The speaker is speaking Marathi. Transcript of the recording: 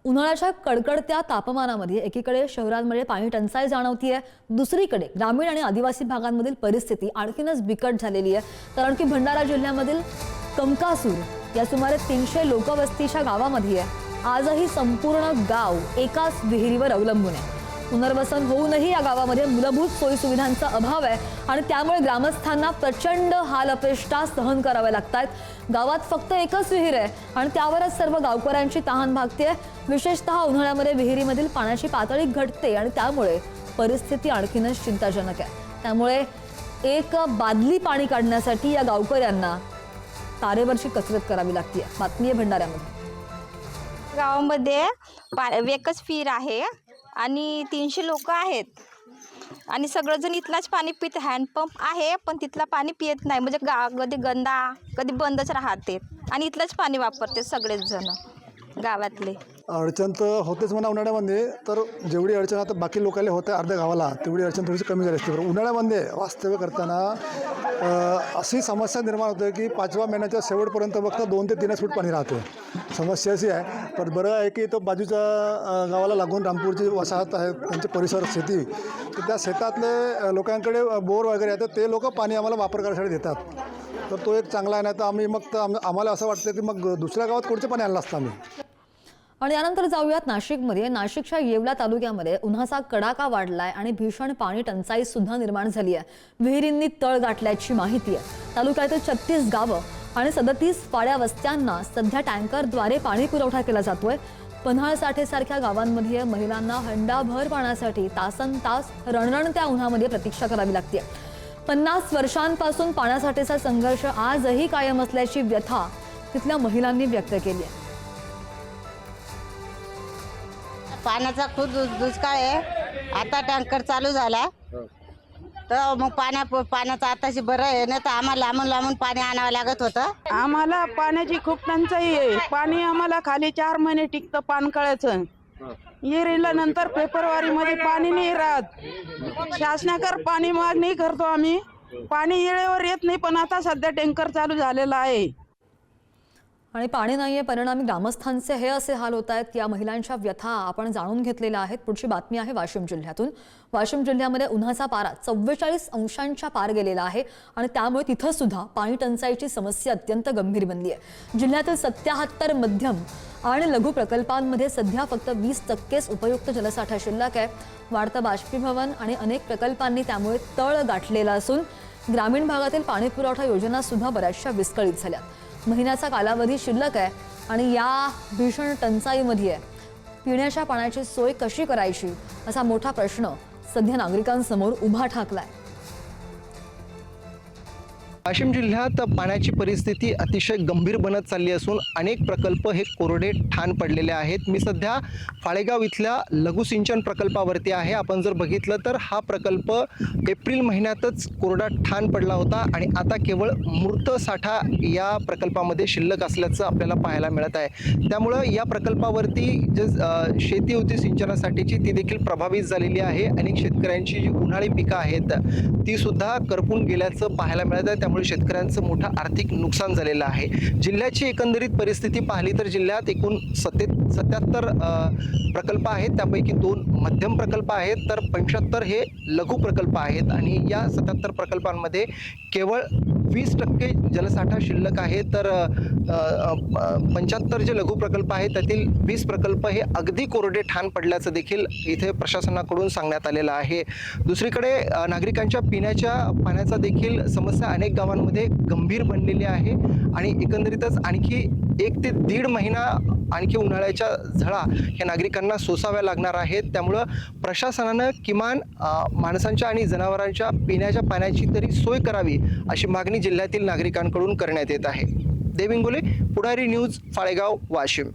उन्हाळ्याच्या कडकडत्या तापमानामध्ये एकीकडे शहरांमध्ये पाणी टंचाई जाणवतीये, दुसरीकडे ग्रामीण आणि आदिवासी भागांमधील परिस्थिती आणखीनच बिकट झालेली आहे। कारण की भंडारा जिल्ह्यामधील कमकासूर या सुमारे 300 लोकवस्तीच्या गावामध्ये आजही संपूर्ण गाव एकाच विहिरीवर अवलंबून आहे। पुनर्वसन होऊनही या गावामध्ये मूलभूत सोयी सुविधांचा अभाव आहे आणि त्यामुळे ग्रामस्थांना प्रचंड हाल अपेष्टा सहन करावे लागतात। गावात फक्त एकच विहीर आहे आणि त्यावरच सर्व गावकऱ्यांची तहान भागते। विशेषतः उन्हाळ्यामध्ये विहिरीमधील पाण्याची पातळी घटते आणि त्यामुळे परिस्थिती आणखीनच चिंताजनक आहे। त्यामुळे एक बादली पाणी काढण्यासाठी या गावकऱ्यांना तारेवरची कसरत करावी लागते। बातमी आहे भंडाऱ्यामध्ये। गावामध्ये एकच विहीर आहे आणि 300 लोक आहेत आणि सगळेजण इथलाच पाणी पित। हँडपंप आहे पण तिथला पाणी पित नाही, म्हणजे कधी गंदा कधी बंदच राहते आणि इथलंच पाणी वापरते सगळेच जण गावातले। अडचण तर होतेच म्हणा उन्हाळ्यामध्ये, तर जेवढी अडचण आता बाकी लोकांना होते अर्ध्या गावाला तेवढी अडचण थोडीशी कमी झाली असते। पण उन्हाळ्यामध्ये वास्तव्य करताना अशी समस्या निर्माण होते की 5व्या महिन्याच्या शेवटपर्यंत फक्त 2 ते 3 फूट पाणी राहते। समस्या अशी आहे। पण बरं आहे की तो बाजूच्या गावाला लागून रामपूरची वसाहत आहे, त्यांचे परिसर शेती, तर त्या शेतातले लोकांकडे बोर वगैरे आहे, तर ते लोक पाणी आम्हाला वापर करायसाठी देतात। तर तो एक चांगला आहे। नाही तर आम्ही मग आम्हाला असं वाटतं की मग दुसऱ्या गावात कोणते पाणी आणलं असतं आम्ही। आणि यानंतर जाऊयात नाशिकमध्ये। नाशिकच्या येवला तालुक्यामध्ये उन्हाचा कडाका वाढलाय आणि भीषण पाणी टंचाई सुद्धा निर्माण झाली आहे। विहिरींनी तळ गाठल्याची माहिती आहे। तालुक्यातील 36 गावं आणि 37 पाड्या वस्त्यांना सध्या टँकरद्वारे पाणी पुरवठा केला जातोय। पन्हाळ साठेसारख्या गावांमध्ये महिलांना हंडाभर पाण्यासाठी तासनतास रणरणत्या उन्हामध्ये प्रतीक्षा करावी लागते। 50 वर्षांपासून पाण्यासाठीचा संघर्ष आजही कायम असल्याची व्यथा तिथल्या महिलांनी व्यक्त केली आहे। पाण्याचा खूप दुष्काळ आहे। आता टँकर चालू झाला तर मग पाण्याचं आताशी बरं आहे, नाही तर आम्हाला लांबून पाणी आणावं लागत होतं। आम्हाला पाण्याची खूप टंचाई आहे। पाणी आम्हाला खाली 4 महिने टिकतं पाणकळाचं। येरीला नंतर फेब्रुवारीमध्ये पाणी नाही राहत। शासनाकर पाणी मागणी करतो आम्ही, पाणी येळेवर येत नाही। पण आता सध्या टँकर चालू झालेला आहे आणि पाणी नाहीये, परिणामी ग्रामस्थांचे हे असे हाल होत आहेत। या महिलांच्या व्यथा आपण जाणून घेतलेल्या आहेत। पुढची बातमी आहे वाशिम जिल्ह्यातून। वाशिम जिल्ह्यामध्ये उन्हाचा पारा 44 अंशांच्या पार गेलेला आहे आणि त्यामुळे तिथं सुद्धा पाणी टंचाईची समस्या अत्यंत गंभीर बनली आहे। जिल्ह्यातील 77 मध्यम आणि लघु प्रकल्पांमध्ये सध्या फक्त 20% उपयुक्त जलसाठा शिल्लक आहे। वाढतं बाष्पीभवन आणि अनेक प्रकल्पांनी त्यामुळे तळ गाठलेला असून ग्रामीण भागातील पाणी पुरवठा योजना सुद्धा बऱ्याचशा विस्कळीत झाल्या। महिन्याचा कालावधी शिल्लक आहे आणि या भीषण टंचाईमध्ये पिण्याच्या पाण्याची सोय कशी करायची असा मोठा प्रश्न सध्या नागरिकांसमोर उभा ठाकलाय। वाशिम जिल्ह्यात पाण्याची परिस्थिती अतिशय गंभीर बनत चालली असून अनेक प्रकल्प हे कोरडे ठाण पडलेले आहेत। मी सध्या फाळेगाव इथल्या लघुसिंचन प्रकल्पावरती आहे। आपण जर बघितलं तर हा प्रकल्प एप्रिल महिन्यातच कोरडा ठाण पडला होता आणि आता केवळ मृत साठा या प्रकल्पामध्ये शिल्लक असल्याचं आपल्याला पाहायला मिळत आहे। त्यामुळं या प्रकल्पावरती जे शेती होती सिंचनासाठीची ती देखील प्रभावित झालेली आहे। अनेक शेतकऱ्यांची जी उन्हाळी पिकं आहेत ती सुद्धा करपून गेल्याचं पाहायला मिळत आहे। त्यामुळे शेतकऱ्यांचं मोठं आर्थिक नुकसान झालेलं आहे। जिल्ह्याची एकंदरीत परिस्थिती पाहिली तर जिल्ह्यात एकूण 77 प्रकल्प आहेत, त्यापैकी 2 मध्यम प्रकल्प आहेत, तर 75 हे लघु प्रकल्प आहेत आणि या 77 प्रकल्पांमध्ये केवळ 20% जलसाठा शिल्लक आहे। तर 75 जे लघु प्रकल्प आहेत त्यातील 20 प्रकल्प हे अगदी कोरडे ठाण पडल्याचं देखील इथे प्रशासनाकडून सांगण्यात आलेलं आहे। दुसरीकडे नागरिकांच्या पिण्याच्या पाण्याचा देखील समस्या अनेक गावांमध्ये गंभीर बनलेली आहे आणि एकंदरीतच आणखी 1 ते 1.5 महिना आणखी उन्हाळ्याच्या झळा ह्या नागरिकांना सोसाव्या लागणार आहेत। त्यामुळं प्रशासनानं किमान माणसांच्या आणि जनावरांच्या पिण्याच्या पाण्याची तरी सोय करावी अशी मागणी जिल्ह्यातील नागरिकांकडून करण्यात येत आहे। देविंगोले, पुढारी न्यूज, फाळेगाव, वाशिम।